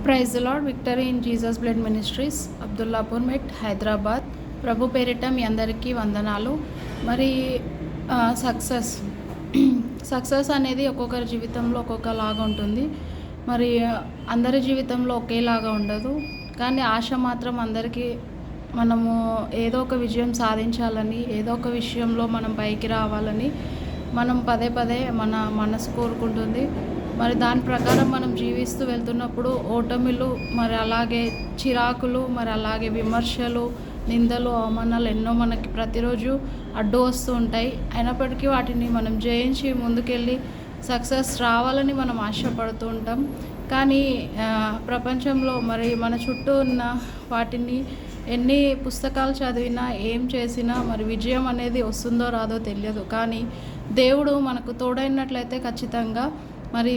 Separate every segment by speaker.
Speaker 1: Praise the lord. Victory in Jesus blood ministries, Abdullahpurmet, Hyderabad. ప్రభు పేరిట మీ అందరికీ వందనాలు. మరి సక్సెస్ సక్సెస్ అనేది ఒక్కొక్కరి జీవితంలో ఒక్కొక్కలాగా ఉంటుంది. మరి అందరి జీవితంలో ఒకేలాగా ఉండదు. కానీ ఆశ మాత్రం అందరికీ మనము ఏదో ఒక విజయం సాధించాలని, ఏదో ఒక విషయంలో మనం పైకి రావాలని మనం పదే పదే మన మనసు కోరుకుంటుంది. మరి దాని ప్రకారం మనం జీవిస్తూ వెళ్తున్నప్పుడు ఓటమిలు, మరి అలాగే చిరాకులు, మరి అలాగే విమర్శలు, నిందలు, అవమానాలు ఎన్నో మనకి ప్రతిరోజు అడ్డు వస్తూ ఉంటాయి. అయినప్పటికీ వాటిని మనం జయించి ముందుకెళ్ళి సక్సెస్ రావాలని మనం ఆశపడుతూ ఉంటాం. కానీ ప్రపంచంలో మరి మన చుట్టూ ఉన్న వాటిని ఎన్ని పుస్తకాలు చదివినా, ఏం చేసినా మరి విజయం అనేది వస్తుందో రాదో తెలియదు. కానీ దేవుడు మనకు తోడైనట్లయితే ఖచ్చితంగా మరి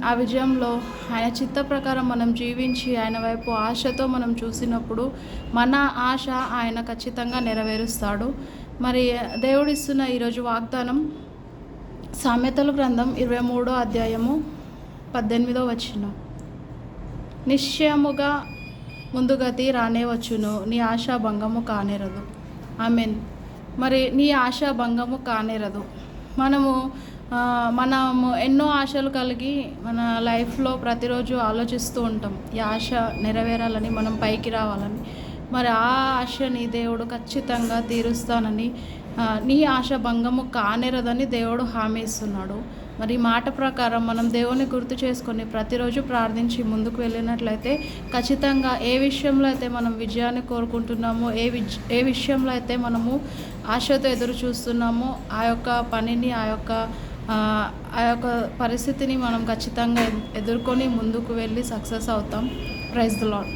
Speaker 1: ఆ విజయంలో ఆయన చిత్త ప్రకారం మనం జీవించి ఆయన వైపు ఆశతో మనం చూసినప్పుడు మన ఆశ ఆయన ఖచ్చితంగా నెరవేరుస్తాడు. మరి దేవుడిస్తున్న ఈరోజు వాగ్దానం సామెతల గ్రంథం 23వ అధ్యాయము 18వ వచనం. నిశ్చయముగా ముందుగతి రానే వచ్చును, నీ ఆశ భంగము కానేరదు. ఆమెన్. మరి నీ ఆశ భంగము కానేరదు. మనము ఎన్నో ఆశలు కలిగి మన లైఫ్లో ప్రతిరోజు ఆలోచిస్తూ ఉంటాం, ఈ ఆశ నెరవేరాలని, మనం పైకి రావాలని. మరి ఆ ఆశని దేవుడు ఖచ్చితంగా తీరుస్తానని, నీ ఆశ భంగము కానేరదని దేవుడు హామీ ఇస్తున్నాడు. మరి మాట ప్రకారం మనం దేవుని గుర్తు చేసుకొని ప్రతిరోజు ప్రార్థించి ముందుకు వెళ్ళినట్లయితే ఖచ్చితంగా ఏ విషయంలో అయితే మనం విజయాన్ని కోరుకుంటున్నామో, ఏ విషయంలో అయితే మనము ఆశతో ఎదురు చూస్తున్నామో ఆ యొక్క పనిని, ఆ యొక్క పరిస్థితిని మనం ఖచ్చితంగా ఎదుర్కొని ముందుకు వెళ్ళి సక్సెస్ అవుతాం. Praise the lord.